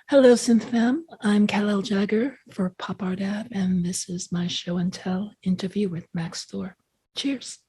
Hello, SynthFam. I'm KAL ELLE JAGGER for Pop Art Ave, and this is my show and tell interview with MAXTHOR. Cheers.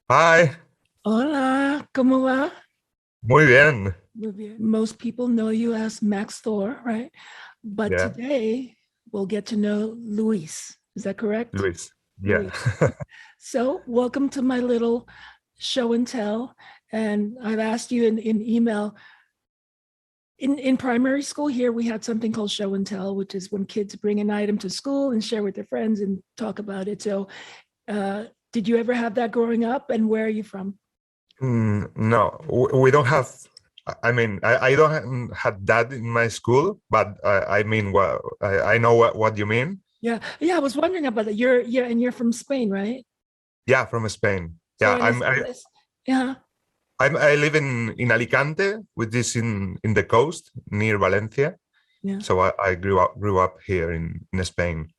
Hi. Hola, ¿cómo va? Muy bien. Muy bien. Most people know you as MAXTHOR, right? But Yeah. today we'll get to know Luis. Is that correct? Luis. Yeah. Luis. So welcome to my little show and tell. And I've asked you in email, in primary school here, we had something called show and tell, which is when kids bring an item to school and share with their friends and talk about it. So did you ever have that growing up, and where are you from? No, we don't have, I don't have that in my school, but I mean, well, I know what you mean. Yeah, I was wondering about that. You're from Spain, right? Yeah, from Spain. So Yeah, I live in Alicante, which is in the coast near Valencia. Yeah. So I grew up here in Spain.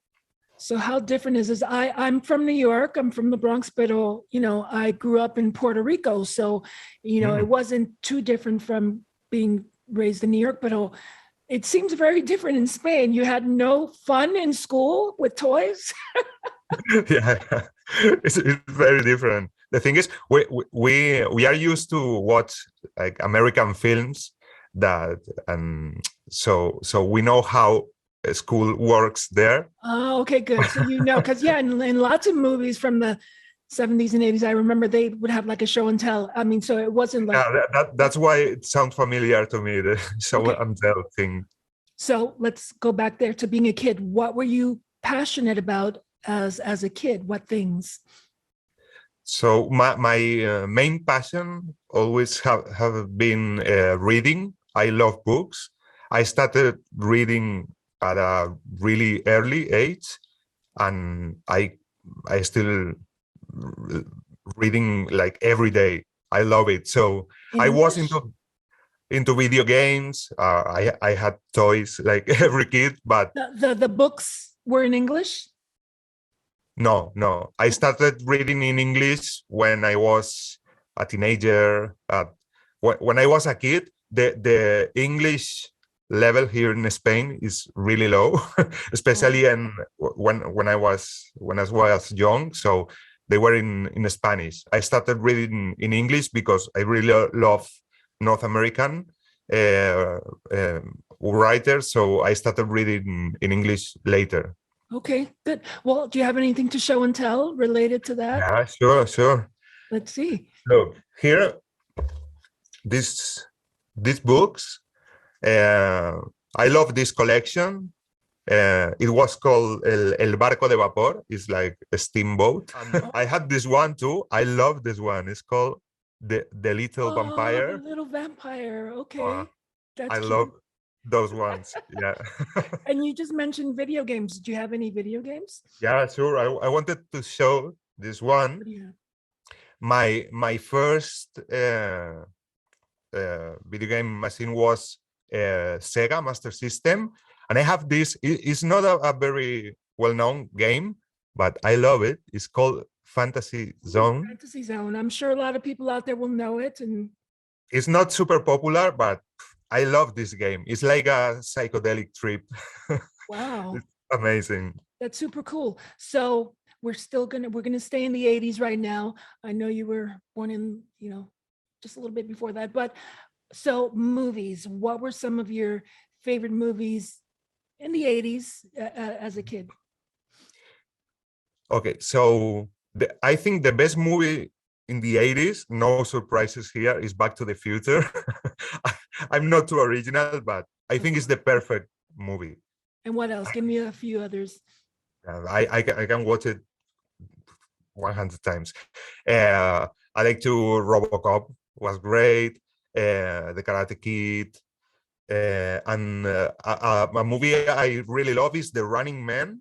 So how different is this? I'm from New York. I'm from the Bronx, but I grew up in Puerto Rico. So, it wasn't too different from being raised in New York, but it seems very different in Spain. You had no fun in school with toys? Yeah, it's very different. The thing is, we are used to watch like American films so we know how school works there. Oh, okay, good. So because in lots of movies from the 70s and 80s, I remember they would have like a show and tell. I mean, so it wasn't like... Yeah, that's why it sounds familiar to me, the show and tell thing. So let's go back there to being a kid. What were you passionate about as a kid? What things? So my main passion always have been reading. I love books. I started reading at a really early age, and I still reading like every day. I love it. So English? I was into video games. I had toys like every kid, but the books were in English? No. I started reading in English when I was a teenager. When I was a kid, the English level here in Spain is really low, especially when I was young. So they were in Spanish. I started reading in English because I really love North American writers. So I started reading in English later. Okay, good. Well, do you have anything to show and tell related to that? Yeah, sure. Let's see. Look, here, these books, I love this collection. It was called El Barco de Vapor. It's like a steamboat. I had this one too. I love this one. It's called The Little Vampire. The Little Vampire. Okay. That's I cute. love those ones. Yeah. And you just mentioned video games. Do you have any video games? Yeah, sure. I wanted to show this one. Yeah. My first video game machine was Sega Master System, and I have this. It's not a very well-known game, but I love it. It's called Fantasy Zone. Fantasy Zone. I'm sure a lot of people out there will know it. And it's not super popular, but I love this game. It's like a psychedelic trip. Wow. It's amazing. That's super cool. So we're gonna stay in the 80s right now. I know you were born in, just a little bit before that, but so movies, what were some of your favorite movies in the 80s as a kid? Okay, so I think the best movie in the 80s, no surprises here, is Back to the Future. I'm not too original, but I think it's the perfect movie. And what else? Give me a few others. I can watch it 100 times. I like to RoboCop was great. The Karate Kid. And a movie I really love is The Running Man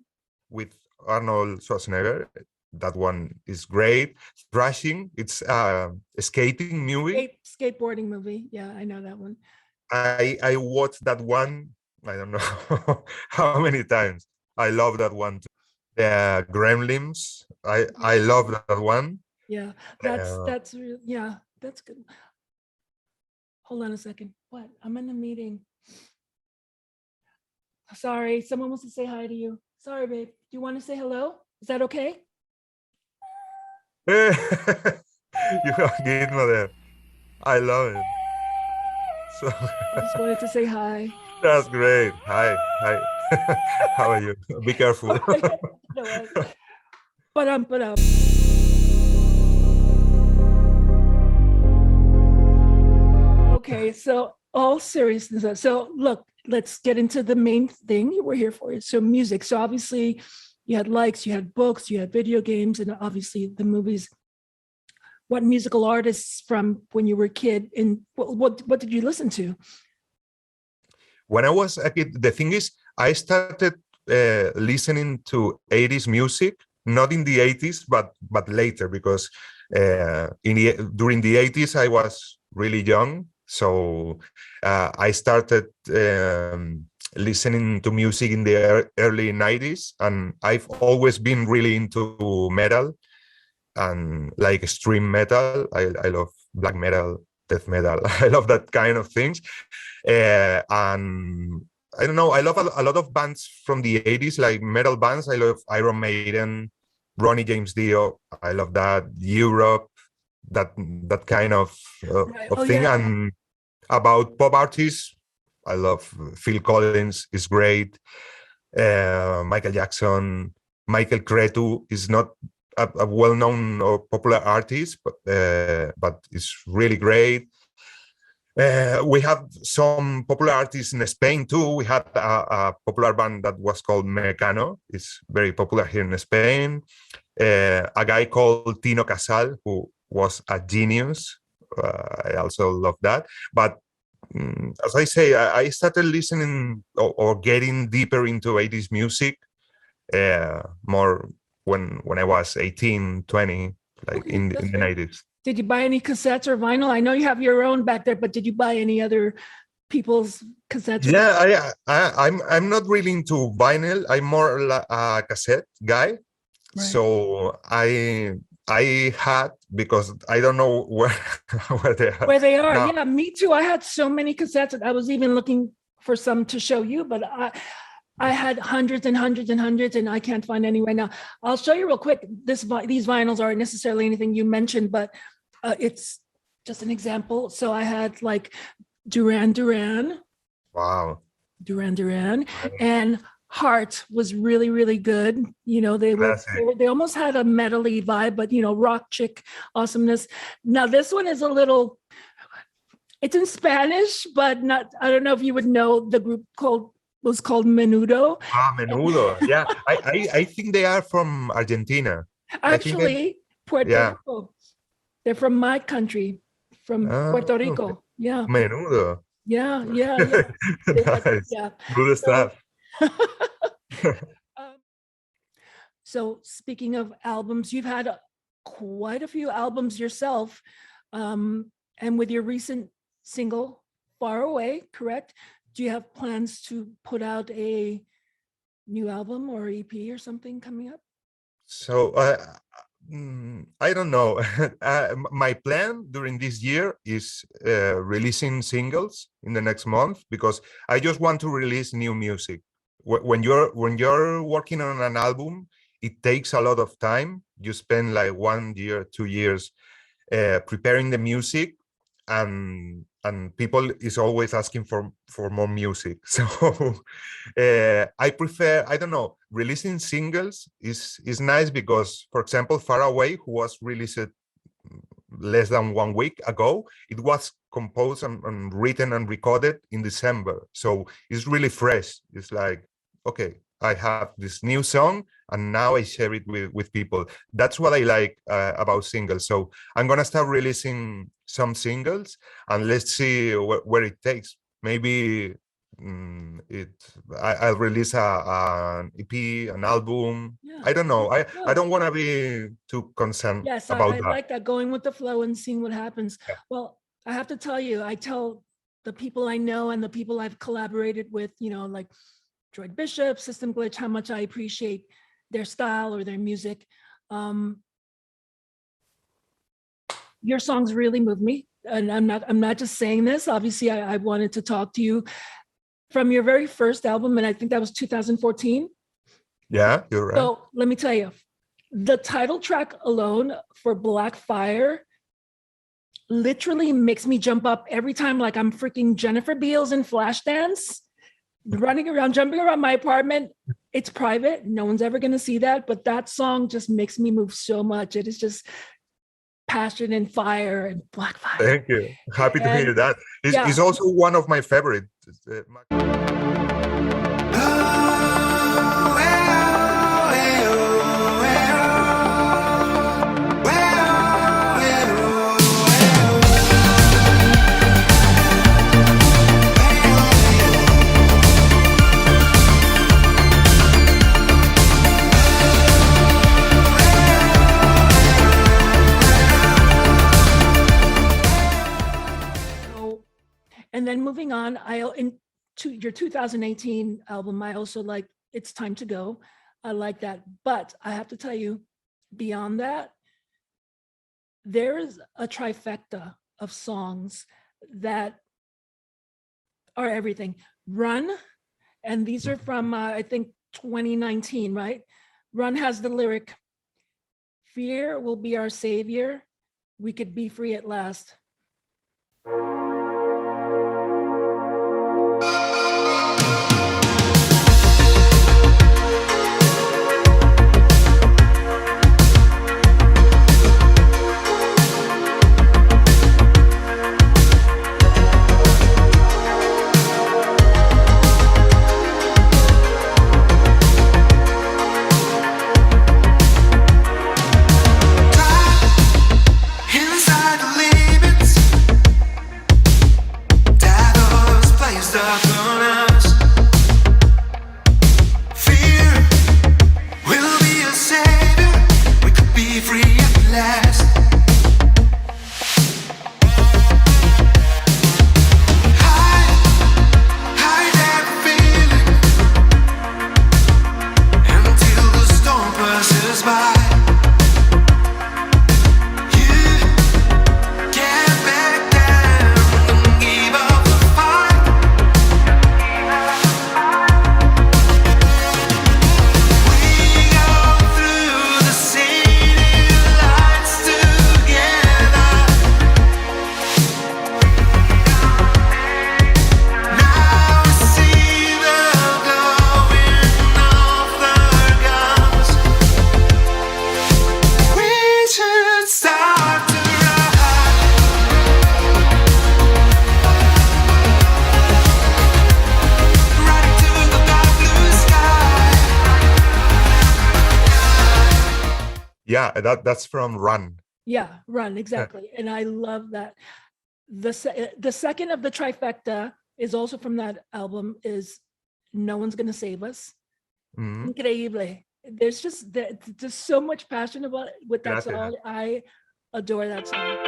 with Arnold Schwarzenegger. That one is great. Thrashing, it's a skating movie. Skateboarding movie. Yeah, I know that one. I watched that one, I don't know how many times. I love that one too. The Gremlins, I love that one. Yeah, yeah, that's good. Hold on a second. What? I'm in a meeting. Sorry, someone wants to say hi to you. Sorry, babe. Do you want to say hello? Is that okay? You have Gizmo there. I love it. So I just wanted to say hi. that's great. Hi, hi. How are you? Be careful. But okay, so all seriousness. So look, let's get into the main thing we're here for. So music. So obviously you had likes, you had books, you had video games, and obviously the movies. What musical artists from when you were a kid, and what did you listen to? When I was a kid, the thing is, I started listening to 80s music, not in the 80s, but later, because during the 80s I was really young, so I started listening to music in the early 90s, and I've always been really into metal and like extreme metal. I love black metal, death metal. I love that kind of things. And I don't know, I love a lot of bands from the 80s, like metal bands. I love Iron Maiden, Ronnie James Dio. I love that. Europe, that kind of thing. Yeah. And about pop artists, I love Phil Collins, is great. Michael Jackson, Michael Cretu is not a well-known or popular artist, but it's really great. We have some popular artists in Spain too. We had a popular band that was called Mecano. It's very popular here in Spain. A guy called Tino Casal, who was a genius. I also love that. But as I say, I started listening or getting deeper into 80s music more when I was 18, 20, like Okay, in the 90s. Did you buy any cassettes or vinyl? I know you have your own back there, but did you buy any other people's cassettes? Yeah, I'm not really into vinyl. I'm more a cassette guy. Right. So I had, because I don't know where they are. Where they are. Now, yeah, me too. I had so many cassettes. I was even looking for some to show you, but I had hundreds and hundreds and hundreds, and I can't find any right now. I'll show you real quick. These vinyls aren't necessarily anything you mentioned, but it's just an example. So I had like Duran Duran. Wow. Duran Duran. And Heart was really, really good. You know, they almost had a metal-y vibe, but you know, rock chick awesomeness. Now this one is a little, it's in Spanish, but not, I don't know if you would know the group was called Menudo. Menudo. Yeah. I think they are from Argentina. Actually, Puerto Rico. They're from my country, from Puerto Rico. Okay. Yeah. Menudo. Yeah. Nice. Yeah. Good stuff. So speaking of albums, you've had quite a few albums yourself. And with your recent single, Far Away, correct? Do you have plans to put out a new album or EP or something coming up? So I don't know. My plan during this year is releasing singles in the next month, because I just want to release new music. When you're working on an album, it takes a lot of time. You spend like 1 year, 2 years preparing the music, and people is always asking for more music. So I prefer, I don't know, releasing singles is nice, because, for example, Far Away, who was released less than 1 week ago, it was composed and written and recorded in December. So it's really fresh. It's like, okay, I have this new song and now I share it with people. That's what I like about singles. So I'm gonna start releasing some singles, and let's see where it takes. Maybe I'll release an EP, an album. Yeah. I don't know. I Good. don't want to be too concerned Yes, about I that. like that, going with the flow and seeing what happens. Yeah. Well, I have to tell you, I tell the people I know and the people I've collaborated with, you know, like Droid Bishop, System Glitch, how much I appreciate their style or their music. Your songs really move me, and I'm not just saying this. Obviously, I wanted to talk to you from your very first album, and I think that was 2014. Yeah, you're right. So let me tell you, the title track alone for Black Fire literally makes me jump up every time, like I'm freaking Jennifer Beals in Flashdance, running around, jumping around my apartment. It's private. No one's ever going to see that. But that song just makes me move so much. It is just passion and fire and Black Fire. Thank you. Happy to hear that. Yeah. It's also one of my favorites. And then moving on, your 2018 album, I also like It's Time to Go. I like that. But I have to tell you, beyond that, there's a trifecta of songs that are everything. Run, and these are from, I think, 2019, right? Run has the lyric, "Fear will be our savior. We could be free at last." Yeah, that's from Run. Yeah, Run, exactly. And I love that. The second of the trifecta is also from that album, is No One's Gonna Save Us. Mhm. Increíble. There's just so much passion about with that Gracias. song. I adore that song.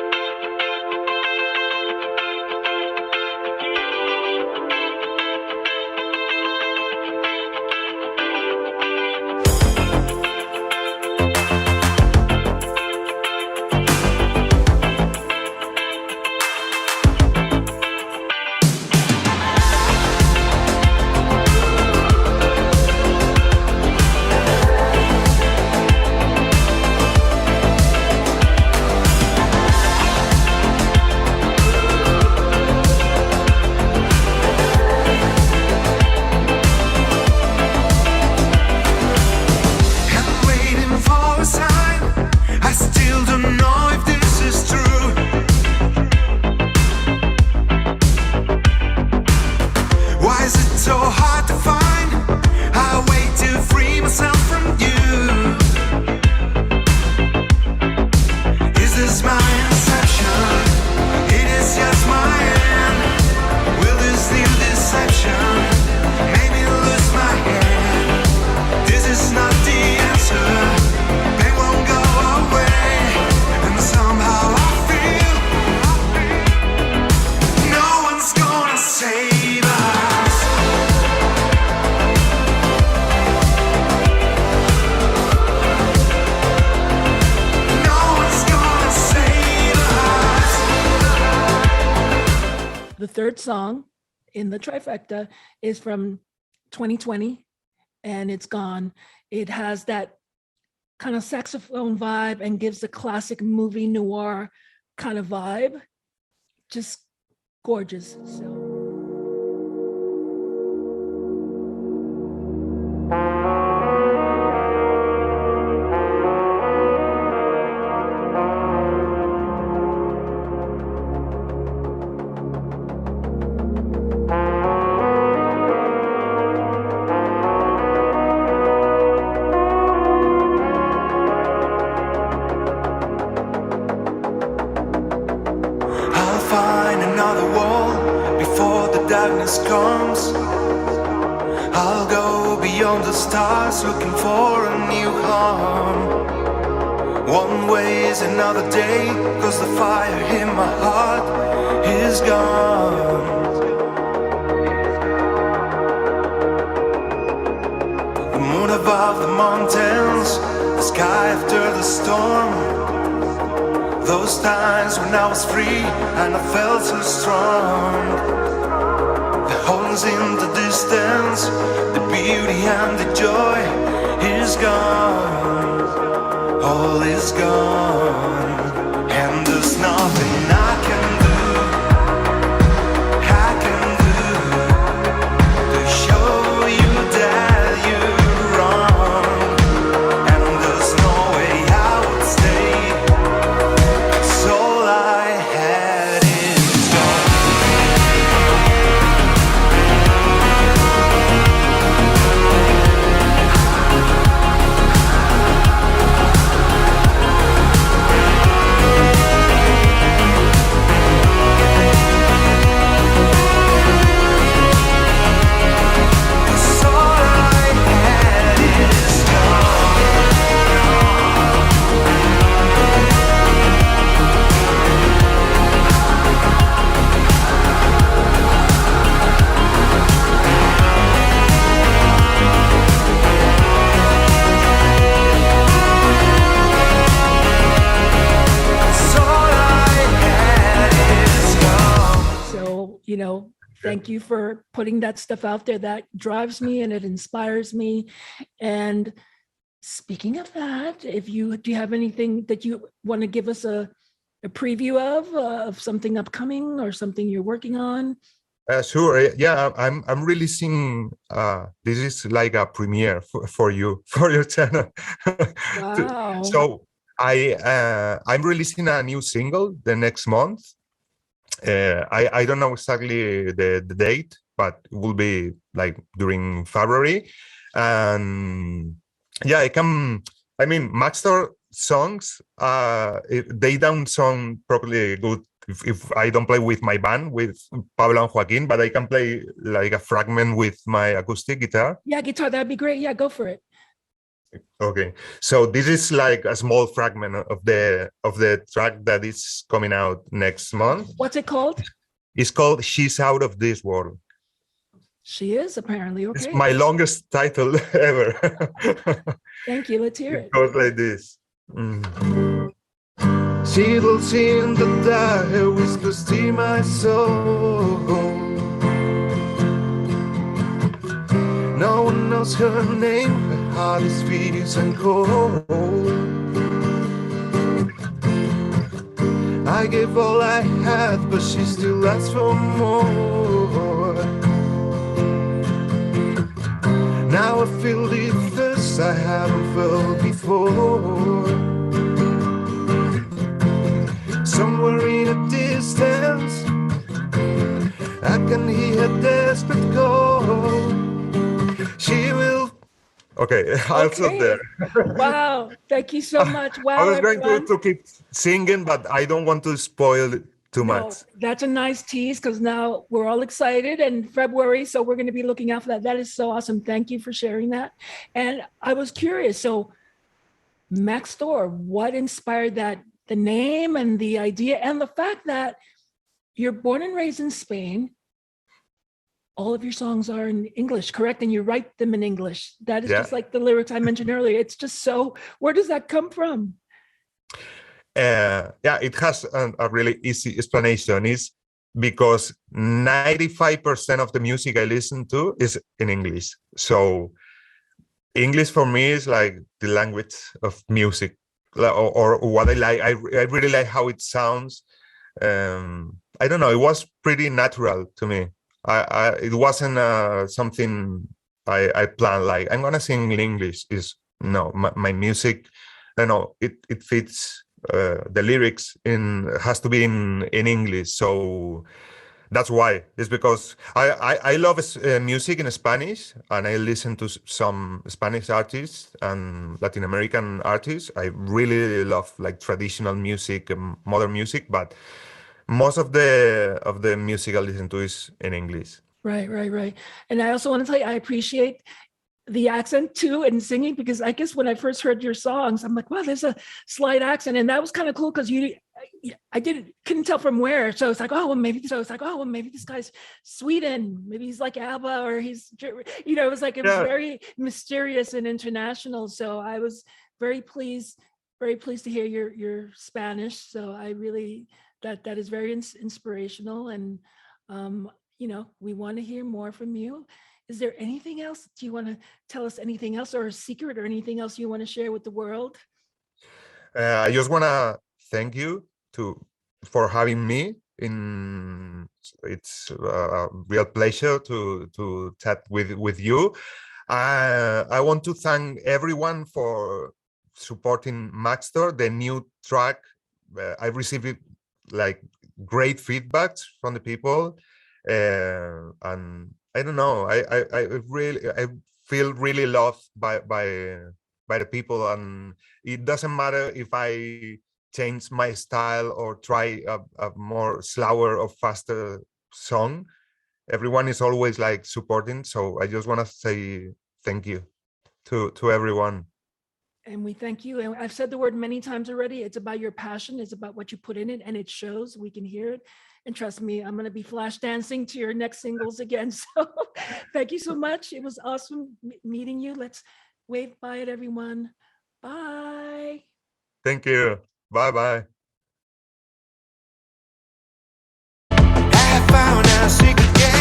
third song in the trifecta is from 2020, and it's Gone. It has that kind of saxophone vibe and gives the classic movie noir kind of vibe. Just gorgeous. So. Comes, I'll go beyond the stars looking for a new home. One way is another day, cause the fire in my heart is gone. The moon above the mountains, the sky after the storm. Those times when I was free and I felt so strong. Horns in the distance, the beauty and the joy is gone, all is gone, and there's nothing I can do to show you that you're wrong, and there's no way I would stay, 'cause all I had is gone. You know, thank you for putting that stuff out there. That drives me and it inspires me. And speaking of that, do you have anything that you want to give us a preview of something upcoming or something you're working on? Sure. Yeah, I'm releasing. This is like a premiere for you, for your channel. Wow. So I'm releasing a new single the next month. I don't know exactly the date, but it will be like during February. And yeah, I mean, MAXTHOR songs, they don't sound properly good if I don't play with my band, with Pablo and Joaquin, but I can play like a fragment with my acoustic guitar. Yeah, guitar, that'd be great. Yeah, go for it. Okay, so this is like a small fragment of the track that is coming out next month. What's it called? It's called "She's Out of This World." She is apparently. Okay. It's my longest title ever. Thank you. Let's hear it. It goes like this. She lives in the dark, her whispers to my soul. No one knows her name, her heart is fierce and cold. I gave all I had, but she still asks for more. Now I feel the thirst I haven't felt before. Somewhere in a distance, I can hear her desperate call. She will. Okay, I'll stop there. Wow, thank you so much. Wow, I was going to keep singing, but I don't want to spoil it too much. That's a nice tease because now we're all excited and February, so we're going to be looking out for that. That is so awesome. Thank you for sharing that. And I was curious, so MAXTHOR, what inspired that, the name and the idea and the fact that you're born and raised in Spain? All of your songs are in English, correct? And you write them in English. That is just like the lyrics I mentioned earlier. It's just so, where does that come from? Yeah, it has a really easy explanation. Is because 95% of the music I listen to is in English. So English for me is like the language of music, or what I like. I really like how it sounds. I don't know. It was pretty natural to me. It wasn't something I planned. Like I'm gonna sing in English. Is no, my music. I know it fits. The lyrics has to be in English. So that's why. It's because I love music in Spanish, and I listen to some Spanish artists and Latin American artists. I really love like traditional music and modern music, but most of the music I listen to is in English. Right. And I also want to tell you, I appreciate the accent too and singing, because I guess when I first heard your songs, I'm like, wow, there's a slight accent. And that was kind of cool because couldn't tell from where. So it's like, oh, well, maybe this guy's Sweden. Maybe he's like ABBA, or he's, it was like, it was very mysterious and international. So I was very pleased to hear your Spanish. So I really, that is very inspirational. And, we want to hear more from you. Is there anything else? Do you want to tell us anything else, or a secret, or anything else you want to share with the world? I just want to thank you for having me. It's a real pleasure to chat with you. I want to thank everyone for supporting MAXTHOR, the new track. I received like great feedbacks from the people, and I don't know. I feel really loved by the people, and it doesn't matter if I change my style or try a more slower or faster song. Everyone is always like supporting. So I just want to say thank you to everyone. And we thank you. And I've said the word many times already. It's about your passion. It's about what you put in it, and it shows. We can hear it. And trust me, I'm going to be flash dancing to your next singles again. So thank you so much. It was awesome meeting you. Let's wave bye at everyone. Bye. Thank you. Bye-bye. I found our secret game.